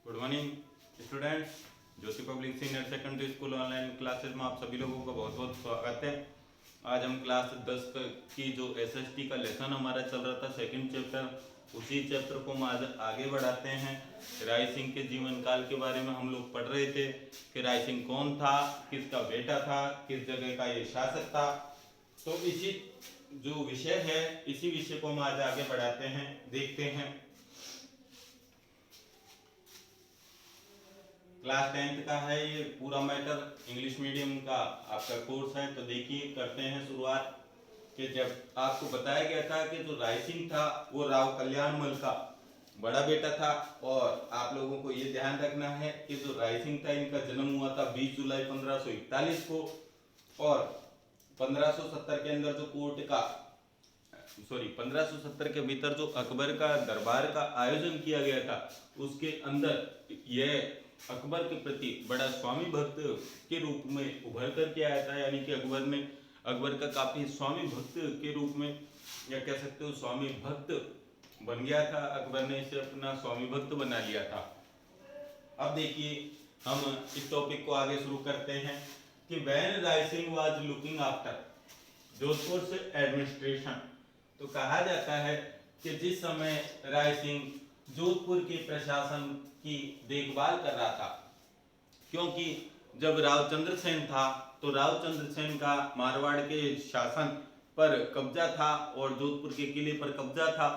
Good morning students. Jyoti public senior secondary school online classes में आप सभी लोगों का बहुत बहुत स्वागत है। आज हम क्लास 10 की जो एसएसटी का लेसन हमारा चल रहा था सेकंड चैप्टर, उसी चैप्टर को हम आज आगे बढ़ाते हैं। राय सिंह के जीवन काल के बारे में हम लोग पढ़ रहे थे कि राय सिंह कौन था, किसका बेटा था, किस जगह का ये शासक था। तो इसी जो विषय है इसी विषय को हम आज आगे बढ़ाते हैं, देखते हैं। क्लास 10th का है ये पूरा मैटर, इंग्लिश मीडियम का आपका कोर्स है। तो देखिए करते हैं शुरुआत कि जब आपको बताया गया था कि जो राय सिंह था वो राव कल्याणमल का बड़ा बेटा था। और आप लोगों को ये ध्यान रखना है कि जो राय सिंह था इनका जन्म हुआ था 20 जुलाई 1541 को। और 1570 के अंदर जो कोर्ट का 1570 के भीतर जो अकबर का दरबार का आयोजन किया गया था उसके अंदर यह अकबर के प्रति बड़ा स्वामी भक्त के रूप में उभर करके आया था। यानी कि अकबर का काफी स्वामी भक्त के रूप में, या कह सकते हो स्वामी भक्त बन गया था। अकबर ने इसे अपना स्वामी भक्त बना लिया था। अब देखिए हम इस टॉपिक को आगे शुरू करते हैं कि when Rai Singh was looking after Jodhpur से एडमिनिस्ट्रेशन। तो कहा जाता है कि जिस समय राय सिंह जोधपुर के प्रशासन की देखभाल कर रहा था, क्योंकि जब रावचंद्र सेन था तो रावचंद्र सेन का मारवाड़ के शासन पर कब्जा था और जोधपुर के किले पर कब्जा था।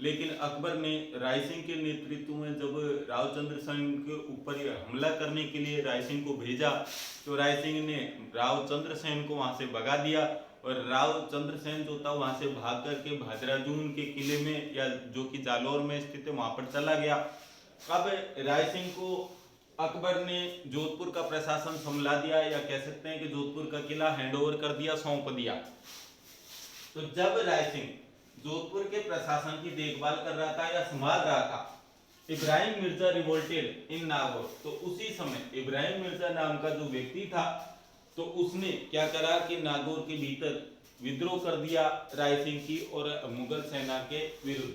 लेकिन अकबर ने राय सिंह के नेतृत्व में जब रावचंद्र सेन के ऊपर हमला करने के लिए राय सिंह को भेजा तो राय सिंह ने रावचंद्र सेन को वहां से भगा दिया। और रावचंद्र सेन जो था वहां से भाग करके भादराजून के किले में, या जो कि जालौर में स्थित है, वहां पर चला गया। अब राय सिंह को अकबर ने जोधपुर का प्रशासन संभला दिया, या कह सकते हैं कि जोधपुर का किला हैंडओवर कर दिया, सौंप दिया। तो जब राय सिंह जोधपुर के प्रशासन की देखभाल कर रहा था या संभाल रहा था, इब्राहिम मिर्जा रिवोल्टेड इन नागौर। तो उसी समय इब्राहिम मिर्जा नाम का जो व्यक्ति था तो उसने क्या करा कि नागौर के भीतर विद्रोह कर दिया राय सिंह की और मुगल सेना के विरुद्ध।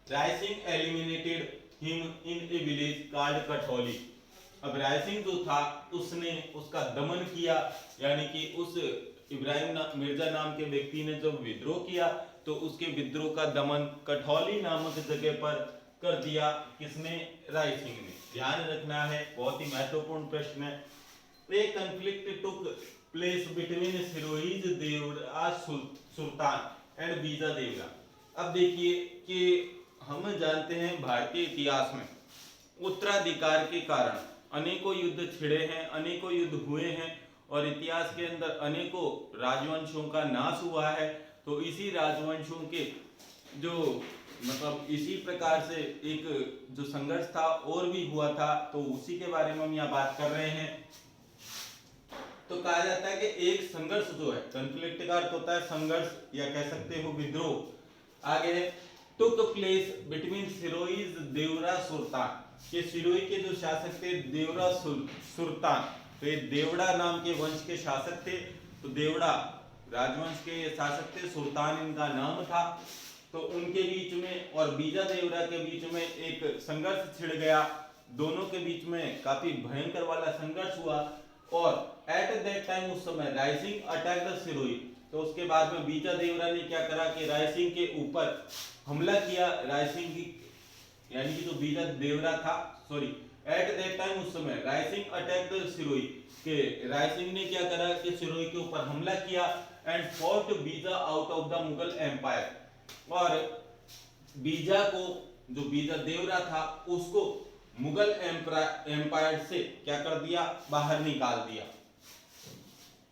Rai Singh eliminated him in a village called Kathauli. अब राय सिंह जो था उसने उसका दमन किया, यानी कि उस इब्राहिम मिर्जा नाम के व्यक्ति ने जब विद्रोह किया तो उसके विद्रोह का दमन कठौली नामक जगह पर कर दिया। किसने? राय सिंह ने। ध्यान रखना है, बहुत ही महत्वपूर्ण प्रश्न है। A conflict took place between Sirohi's Deora Sultan and Bija Deora. अब देखिए कि हम जानते हैं भारतीय इतिहास में उत्तराधिकार के कारण अनेकों युद्ध छिड़े हैं, अनेकों युद्ध हुए हैं और इतिहास के अंदर अनेकों राजवंशों का नाश हुआ है। तो इसी राजवंशों के जो इसी प्रकार से एक जो संघर्ष था और भी हुआ था, तो उसी के बारे में हम यहाँ बात कर रहे हैं। तो कहा जाता है कि एक संघर्ष जो है, कॉन्फ्लिक्ट का अर्थ होता है संघर्ष या कह सकते हो विद्रोह। आगे है टुक प्लेस बिटवीन सिरोहीज देवरा सुल्तान। ये सिरोही के जो शासक थे देवरा सुल्तान, तो ये देवड़ा नाम के वंश के शासक थे। तो देवड़ा राजवंश के शासक थे, सुल्तान इनका नाम था। तो उनके बीच में और बीजा देवरा के बीच में एक संघर्ष छिड़ गया। दोनों के बीच में काफी भयंकर वाला संघर्ष हुआ। और एट दैट टाइम उस समय राय सिंह अटैक द सिरोही। तो उसके बाद में बीजा देवरा ने क्या करा कि राय सिंह के ऊपर हमला किया। राय सिंह की यानी कि जो बीजा देवरा था, एट दैट टाइम उस समय राय सिंह अटैक द सिरोही के राय सिंह ने क्या करा कि सिरोही के ऊपर हमला किया and fought Bija out of the Mughal empire. और बीजा को, जो बीजा देवरा था, उसको मुगल एम्पायर से क्या कर दिया? बाहर निकाल दिया।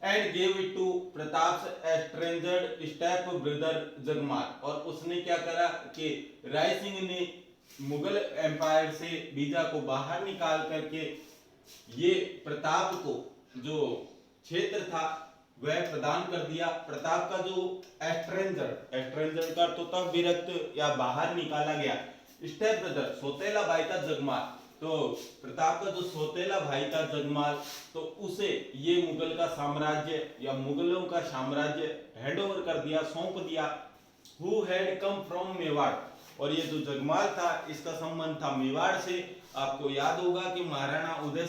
And gave it to Pratap estranged step brother Jagmal. और उसने क्या करा कि राय सिंह ने मुगल एम्पायर से बीजा को बाहर निकाल करके ये प्रताप को जो क्षेत्र था वह प्रदान कर दिया। प्रताप का जो एस्ट्रेंजर का तो तब विरक्त या बाहर निकाला गया। स्टेप ब्रदर सौतेला भाई था जगमाल, तो प्रताप का जो सौतेला भाई था जगमाल, तो उसे ये मुगल का साम्राज्य या मुगलों का साम्राज्य हैंड ओवर कर दिया, सौंप दिया। Who had come from Mewar. और ये जो जगमाल था इसका संबंध था मेवाड़ से। आपको याद होगा कि महाराणा उदय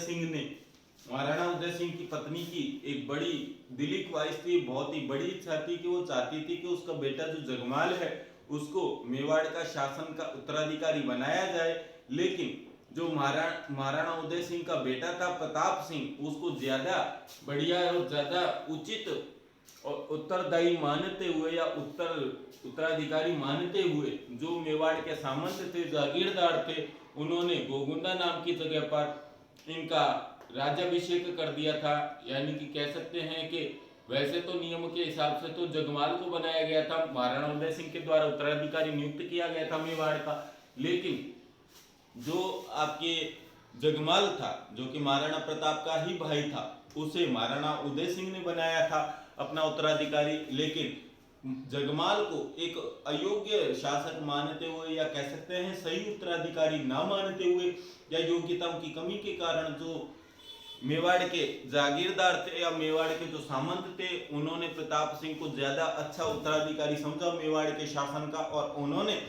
सिंह की पत्नी की एक बड़ी दिली ख्वाहिश थी, बहुत ही बड़ी इच्छा थी कि वो चाहती थी कि उसका बेटा जो जगमाल है उसको मेवाड़ का शासन का उत्तराधिकारी बनाया जाए। लेकिन जो महाराणा उदय सिंह का बेटा था प्रताप सिंह, उसको ज्यादा बढ़िया और ज्यादा उचित और उत्तरदायी मानते हुए या उत्तराधिकारी मानते हुए जो मेवाड़ के सामंत थे, जागीरदार थे, उन्होंने गोगुंडा नाम की जगह पर इनका राज्याभिषेक कर दिया था। यानी कि कह सकते हैं कि वैसे तो नियम के हिसाब से तो जगमाल को बनाया गया था, महाराणा उदय सिंह के द्वारा उत्तराधिकारी नियुक्त किया गया था मेवाड़ का, लेकिन जो आपके जगमाल था जो कि महाराणा प्रताप का ही भाई था, उसे महाराणा उदय सिंह ने बनाया था अपना उत्तराधिकारी। लेकिन जगमाल को एक अयोग्य शासक मानते हुए या कह सकते हैं सही उत्तराधिकारी ना मानते हुए या योग्यताओं की कमी के कारण जो मेवाड़ के जागीरदार थे या मेवाड़ के जो सामंत थे, उन्होंने प्रताप सिंह को ज्यादा अच्छा उत्तराधिकारी समझा मेवाड़ के शासन का, और उन्होंने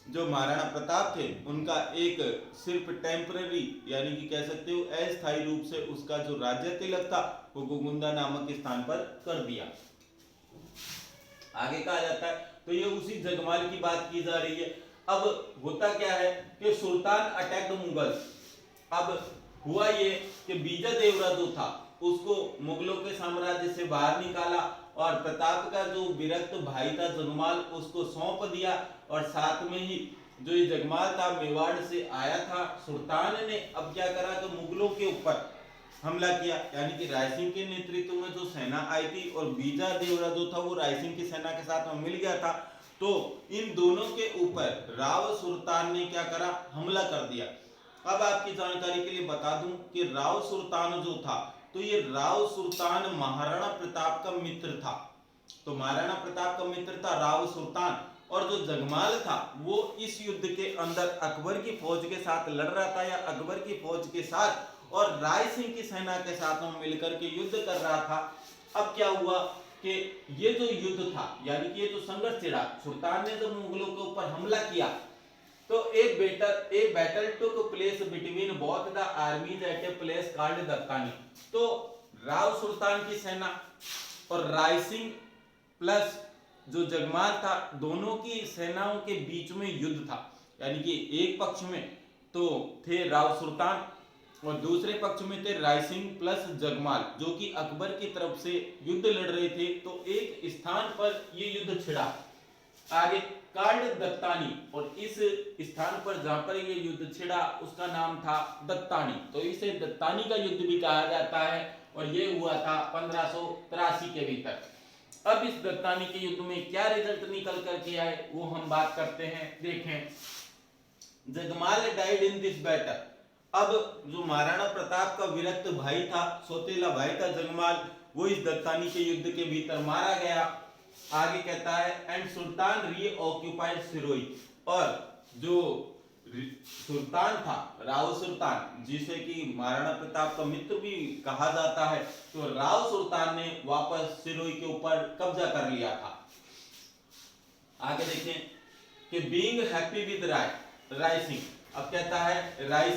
जो महाराणा प्रताप थे उनका एक सिर्फ टेम्पररी यानी कि कह सकते हो अस्थायी रूप से उसका जो राज्य तिलक था वो गोगुंदा नामक स्थान पर कर दिया। आगे कहा जाता है तो ये उसी जगमाल की बात की जा रही है। अब होता क्या है कि सुल्तान अटैक्ड मुगल्स। अब हुआ ये कि बीजादेवरा जो था उसको मुगलों के साम्राज्य से बाहर निकाला और प्रताप का जो विरक्त भाई था जगमाल उसको सौंप दिया, और साथ में ही जो ये जगमाल था मेवाड़ से आया था, सुल्तान ने अब क्या करा कि मुगलों के ऊपर हमला किया। यानी कि रायसिंह के नेतृत्व में जो सेना आई थी और बीजादेवरा जो था वो रायसिंह की सेना के साथ में मिल गया था, तो इन दोनों के ऊपर राव सुल्तान ने क्या करा, हमला कर दिया। अब आपकी जानकारी के लिए बता दूं कि राव सुल्तान जो था तो ये राव सुल्तान महाराणा प्रताप का मित्र था। तो महाराणा प्रताप का मित्र था राव सुल्तान, और जो जगमाल था वो इस युद्ध के अंदर अकबर की फौज के साथ लड़ रहा था या अकबर की फौज के साथ और राय सिंह की सेना के साथ में मिलकर के युद्ध कर रहा था। अब क्या हुआ कि ये जो युद्ध था यानी कि ये जो संघर्ष छिड़ा, सुल्तान ने जब मुगलों के ऊपर हमला किया तो एक battle took place between both the armies at a place called Dattani. तो राव सुल्तान की सेना और राय सिंह प्लस जो जगमाल था दोनों की सेनाओं के बीच में युद्ध था। यानी कि एक पक्ष में तो थे राव सुल्तान और दूसरे पक्ष में थे राय सिंह प्लस जगमाल जो कि अकबर की तरफ से युद्ध लड़ रहे थे। तो एक स्थान पर ये युद्ध छिड़ा, आगे कांड दत्तानी, और इस स्थान पर जहां पर ये युद्ध छिड़ा उसका नाम था दत्तानी। तो इसे दत्तानी का युद्ध भी कहा जाता है और ये हुआ था 1583 के भीतर। अब इस दत्तानी के युद्ध में क्या रिजल्ट निकल करके आए वो हम बात करते हैं। देखें, Jagmal died in this battle. अब जो महाराणा प्रताप का विरक्त भाई था, सौतेला भाई था जगमाल, वो इस दत्तानी के युद्ध के भीतर मारा गया। आगे कहता है एंड सुल्तान री ऑक्यूपाइड सिरोही, और जो सुल्तान था राव सुल्तान जिसे कि महाराणा प्रताप का मित्र भी कहा जाता है, तो राव सुल्तान ने वापस सिरोही के ऊपर कब्जा कर लिया था। आगे देखें कि being happy with Rai Singh. अब कहता है राय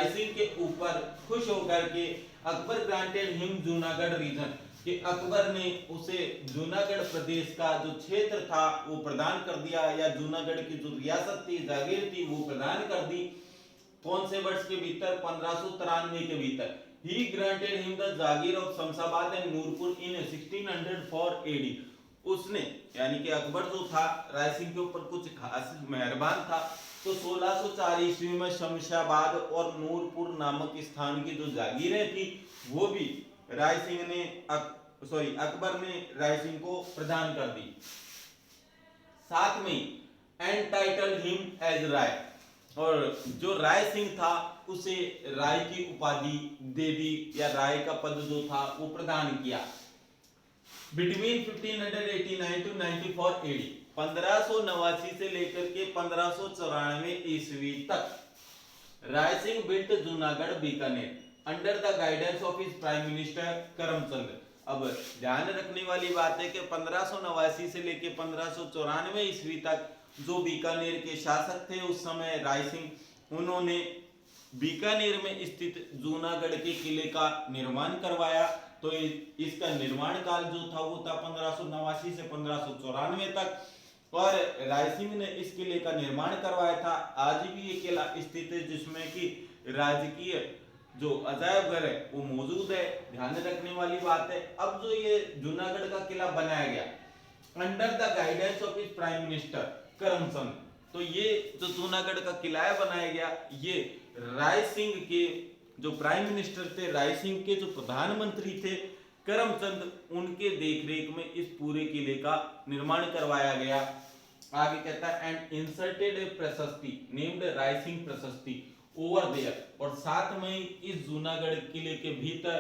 सिंह के ऊपर खुश होकर के Akbar granted him Junagadh region, कि अकबर ने उसे जूनागढ़ प्रदेश का जो क्षेत्र था वो प्रदान कर दिया, या जूनागढ़ की जो रियासत थी जागीर थी वो प्रदान कर दी। कौन से वर्ष के भीतर? 1593 के भीतर। He granted him the jagir of Shamshabad and Nurpur in 1604 AD। उसने यानी कि अकबर जो था राय सिंह के ऊपर कुछ खास मेहरबान था, तो 1604 ईस्वी में शमशाबाद और नूरपुर नामक स्थान की जो जागीरें थी वो भी अकबर ने राय सिंह को प्रदान कर दी। साथ में एंटाइटल हिम एज राय, और जो राय सिंह था उसे राय की उपाधि दे दी या राय का पद जो था वो प्रदान किया। बिटवीन 1589 टू 94 AD, 1589 से लेकर के 1594 ईस्वी तक Rai Singh built Junagarh Bikaner under the guidance of his prime minister Karamchand. अब ध्यान रखने वाली बात है कि 1589 से लेकर 1594 ईस्वी तक जो बीकानेर के शासक थे उस समय राय सिंह, उन्होंने बीकानेर में स्थित जूनागढ़ के किले का निर्माण करवाया। तो इसका निर्माण काल जो था वो था 1589 से 1594 तक और राय सिंह ने इस किले का निर्माण करवाया था। आज भी ये किला स्थित है जिसमें कि राजकीय जो अजायब घर है वो मौजूद है। ध्यान रखने वाली बात है, अब जो ये जूनागढ़ का किला बनाया गया अंडर द गाइडेंस ऑफ इस प्राइम मिनिस्टर करमचंद, तो ये जो जूनागढ़ का किला बनाया गया ये राय सिंह के जो प्राइम मिनिस्टर थे, राय सिंह के जो प्रधानमंत्री थे करमचंद, उनके देखरेख में इस पूरे किले का निर्माण करवाया गया। आगे कहता है एंड इंसर्टेड ए प्रशस्ति नेम्ड राय सिंह प्रशस्ति ओवर देयर, और साथ में इस जूनागढ़ किले के भीतर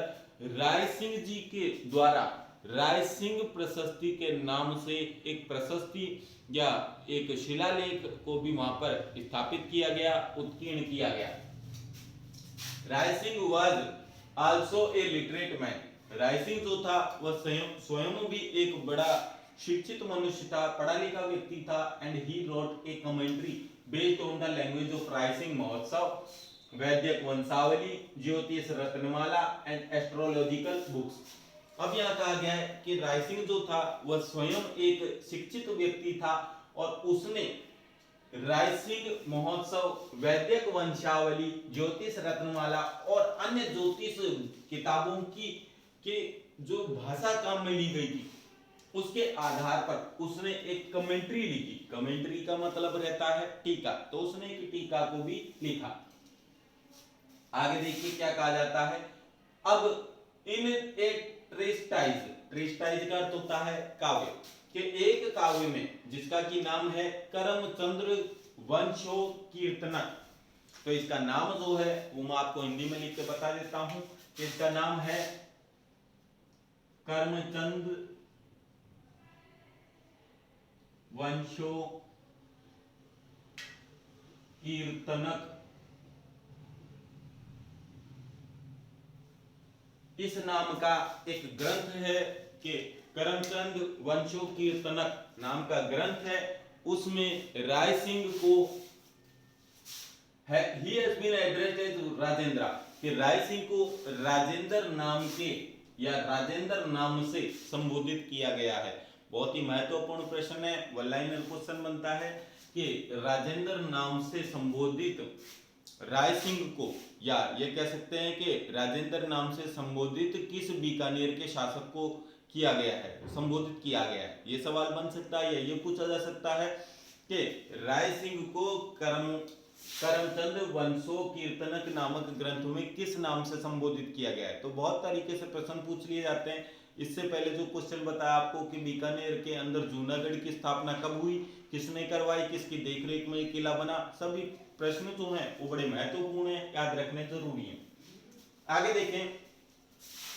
राय सिंह जी के द्वारा राय सिंह प्रशस्ति के नाम से एक प्रशस्ति या एक शिलालेख को भी वहां पर स्थापित किया गया, उत्कीर्ण किया गया। Rai Singh was also a literate man. Rai Singh जो था वह स्वयं भी एक बड़ा शिक्षित मनुष्य था, पढ़ा लिखा व्यक्ति था। And he wrote a commentary based on the language of Rai Singh Mahotsav, Vaidik वंशावली, ज्योतिष रत्नमाला एंड एस्ट्रोलॉजिकल बुक्स। अब यहाँ कहा गया है कि राय सिंह जो था वह स्वयं एक शिक्षित व्यक्ति था और उसने राय सिंह महोत्सव, वैदिक वंशावली, ज्योतिष रत्नमाला और अन्य ज्योतिष किताबों की के जो भाषा काम में ली गई थी उसके आधार पर उसने एक कमेंट्री लिखी। कमेंट्री का मतलब रहता है टीका, तो उसने एक टीका को भी लिखा। आगे देखिए क्या कहा जाता है। अब इन एक ट्रेस्टाइज का अर्थ होता है काव्य के एक काव्य में जिसका की नाम है करमचंद्र वंशो कीर्तनक, तो इसका नाम जो है वो मैं आपको हिंदी में लिख के बता देता हूं कि इसका नाम है करमचंद वंशो कीर्तनक। इस नाम का एक ग्रंथ है कि करमचंद वंशो कीर्तनक नाम का ग्रंथ है। उसमें राय सिंह को he has been addressed as Rajendra, कि राय सिंह को राजेंद्र नाम के या राजेंद्र नाम से संबोधित किया गया है। बहुत ही महत्वपूर्ण प्रश्न है, वन लाइनर क्वेश्चन बनता है कि राजेंद्र नाम से संबोधित राय सिंह को, या ये कह सकते हैं कि राजेंद्र नाम से संबोधित किस बीकानेर के शासक को किया गया है, संबोधित किया गया है। ये सवाल बन सकता है या ये पूछा जा सकता है कि राय सिंह को करमचंद वंशो कीर्तनक नामक ग्रंथ में किस नाम से संबोधित किया गया है। तो बहुत तरीके से प्रश्न पूछ लिए जाते हैं। इससे पहले जो क्वेश्चन बताया आपको कि बीकानेर के अंदर जूनागढ़ की स्थापना कब हुई, किसने करवाई, किसकी देखरेख में किला बना, सभी प्रश्न जो हैं वो बड़े महत्वपूर्ण हैं, याद रखने जरूरी है। आगे देखें,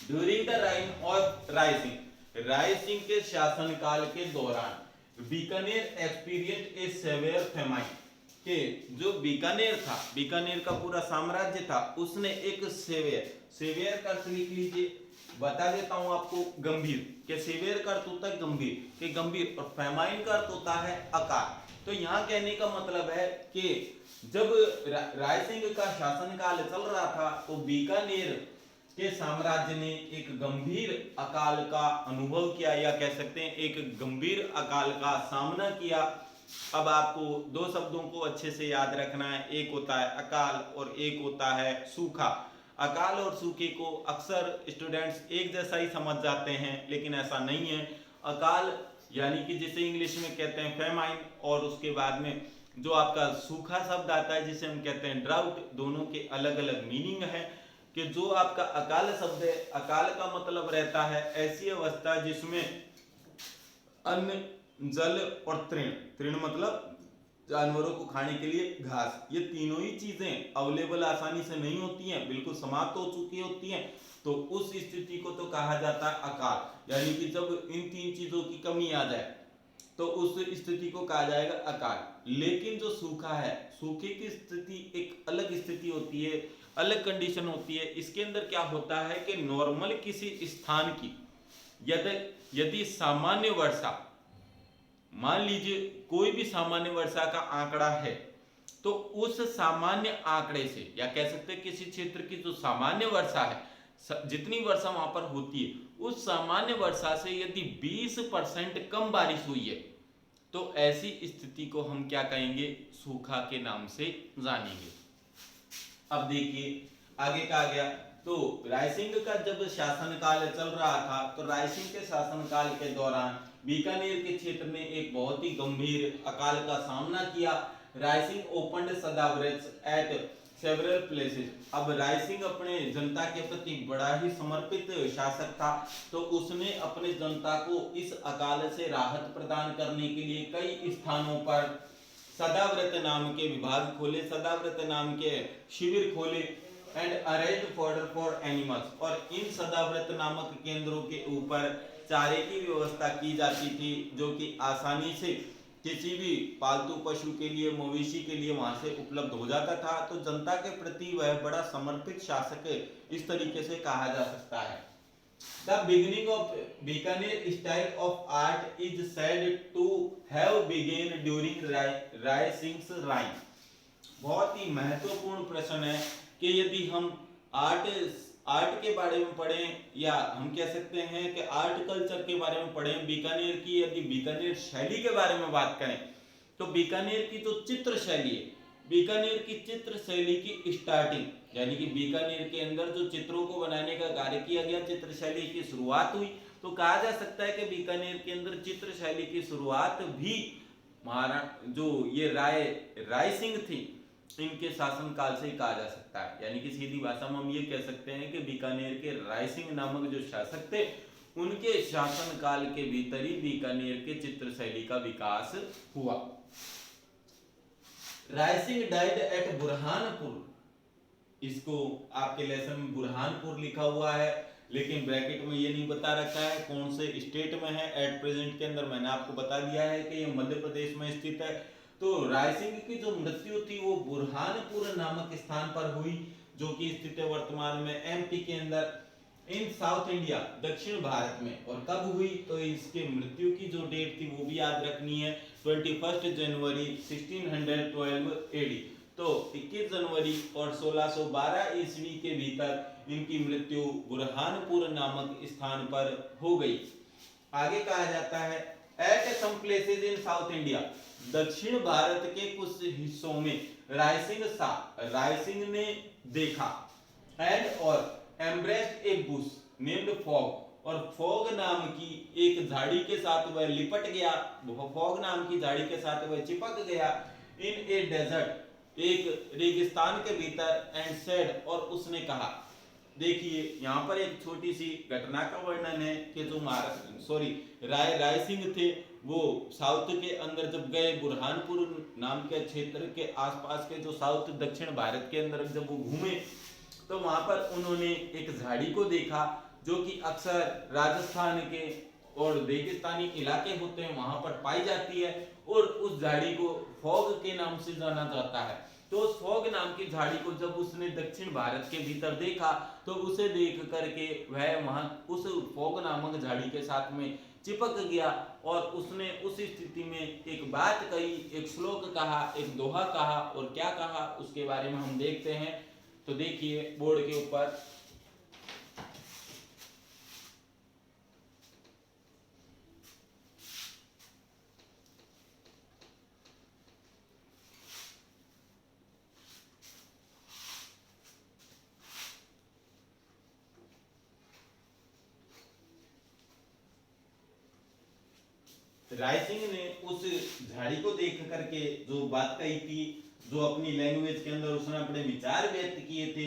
during the rhyme of Rai Singh के शासनकाल के दौरान बीकानेर एक्सपीरियंस ए सेवियर फेमाइन, कि जो बीकानेर था, बीकानेर का पूरा साम्राज्य था, उसने एक सेवियर का अर्थ लिख लीजिए, बता देता हूं आपको, गंभीर, के सेवियर का अर्थ होता है गंभीर, के गंभीर, और फेमाइन का अर्थ होता है अकाल। तो यहाँ कहने का मतलब है कि जब राय सिंह का शासनकाल चल रहा था तो बीकानेर के साम्राज्य ने एक गंभीर अकाल का अनुभव किया, या कह सकते हैं एक गंभीर अकाल का सामना किया। अब आपको दो शब्दों को अच्छे से याद रखना है, एक होता है अकाल और एक होता है सूखा। अकाल और सूखे को अक्सर स्टूडेंट्स एक जैसा ही समझ जाते हैं, लेकिन ऐसा नहीं है। अकाल यानी कि जिसे इंग्लिश में कहते हैं फेमाइन, और उसके बाद में जो आपका सूखा शब्द आता है जिसे हम कहते हैं ड्राउट, दोनों के अलग अलग मीनिंग है। कि जो आपका अकाल शब्द है, अकाल का मतलब रहता है ऐसी अवस्था जिसमें अन्न, जल और तृण मतलब जानवरों को खाने के लिए घास, ये तीनों ही चीजें अवेलेबल आसानी से नहीं होती हैं, बिल्कुल समाप्त हो चुकी होती हैं। तो उस स्थिति को तो कहा जाता है अकाल, यानी कि जब इन तीन चीजों की कमी आ जाए तो उस स्थिति को कहा जाएगा अकाल। लेकिन जो सूखा है, सूखे की स्थिति एक अलग स्थिति होती है, अलग कंडीशन होती है। इसके अंदर क्या होता है कि नॉर्मल किसी स्थान की यदि सामान्य वर्षा मान लीजिए कोई भी सामान्य वर्षा का आंकड़ा है, तो उस सामान्य आंकड़े से, या कह सकते हैं किसी क्षेत्र की जो सामान्य वर्षा है, जितनी वर्षा वहां पर होती है, उस सामान्य वर्षा से यदि 20% कम बारिश हुई है, तो ऐसी स्थिति को हम क्या कहेंगे, सूखा के नाम से जानेंगे। अब देखिए आगे कहा गया, तो रायसिंह का जब शासनकाल चल रहा था, तो रायसिंह के शासनकाल के दौरान बीकानेर के क्षेत्र ने एक बहुत ही गंभीर अकाल का सामना किया। Raisingh opened sadavrat at several places. अब रायसिंह अपने जनता के प्रति बड़ा ही समर्पित शासक था, तो उसने अपने जनता को इस अकाल से राहत प्रदान करने के लिए कई स्थानों पर सदाव्रत नाम के विभाग खोले, सदाव्रत नाम के शिविर खोले and arrange fodder for animals. और इन सदाव्रत नामक केंद्रों के ऊपर चारे की व्यवस्था की जाती थी, जो कि आसानी से किसी भी पालतू पशु के लिए, मवेशी के लिए वहां से उपलब्ध हो जाता था। तो जनता के प्रति वह बड़ा समर्पित शासक इस तरीके से कहा जा सकता है। The beginning of Bikaner style of art is said to have begun during Rai Singh's reign। बहुत ही महत्वपूर्ण प्रश्न है कि यदि हम आर्ट के बारे में पढ़ें, या हम कह सकते हैं कि आर्ट कल्चर के बारे में पढ़ें, बीकानेर की यदि बीकानेर शैली के बारे में बात करें, तो बीकानेर की जो चित्र शैली है, बीकानेर की चित्र शैली की स्टार्टिंग, यानी कि बीकानेर के अंदर जो चित्रों को बनाने का कार्य किया गया, चित्र शैली की शुरुआत हुई, तो कहा जा सकता है कि बीकानेर के अंदर चित्र शैली की शुरुआत भी महाराणा जो ये राय सिंह थी, इनके शासनकाल से ही कहा जा सकता है। यानी कि सीधी भाषा में हम ये कह सकते हैं कि बीकानेर के राय सिंह नामक जो शासक थे, उनके शासनकाल के भीतर ही बीकानेर के चित्र शैली का विकास हुआ। रायसिंह डाइड एट बुरहानपुर, इसको आपके लेसन में बुरहानपुर लिखा हुआ है, लेकिन ब्रैकेट में ये नहीं बता रखा है कौन से स्टेट में है। एट प्रेजेंट के अंदर मैंने आपको बता दिया है कि ये मध्य प्रदेश में स्थित है। तो रायसिंह की जो मृत्यु थी वो बुरहानपुर नामक स्थान पर हुई, जो कि स्थित है वर्तमान में एमपी के अंदर, इन साउथ इंडिया, दक्षिण भारत में। और कब हुई, तो इसके मृत्यु की जो डेट थी वो भी याद रखनी है, 21 जनवरी 1612 एडी। तो 21 जनवरी और 1612 ईस्वी के भीतर इनकी मृत्यु बुरहानपुर नामक स्थान पर हो गई। आगे कहा जाता है at some places in south India, दक्षिण भारत के कुछ हिस्सों में रायसिंह ने देखा एंड और एम्ब्रेस्ड ए बुश नेम्ड फॉग, और फॉग नाम की एक झाड़ी के साथ वह लिपट गया, फॉग नाम की झाड़ी के साथ वह चिपक गया इन ए डेजर्ट, एक रेगिस्तान के भीतर एंड सेड, और उसने कहा। देखिए यहाँ पर एक छोटी सी घटना का वर्णन है कि जो राय सिंह थे, वो साउथ के अंदर जब गए, बुरहानपुर नाम के क्षेत्र के आसपास के जो साउथ दक्षिण भारत के अंदर जब वो घूमे, तो वहां पर उन्होंने एक झाड़ी को देखा, जो कि अक्सर राजस्थान के और रेगिस्तानी इलाके होते हैं वहां पर पाई जाती है, और उस झाड़ी को फॉग के नाम से जाना जाता है। तो उस फॉग नाम की झाड़ी को जब उसने दक्षिण भारत के भीतर देखा, तो उसे देख करके वह वहां उस फॉग नामक झाड़ी के साथ में चिपक गया, और उसने उस स्थिति में एक बात कही, एक श्लोक कहा, एक दोहा कहा, और क्या कहा उसके बारे में हम देखते हैं। तो देखिए बोर्ड के ऊपर, रायसिंह ने उस झाड़ी को देख करके जो बात कही थी, जो अपनी लैंग्वेज के अंदर उसने अपने विचार व्यक्त किए थे,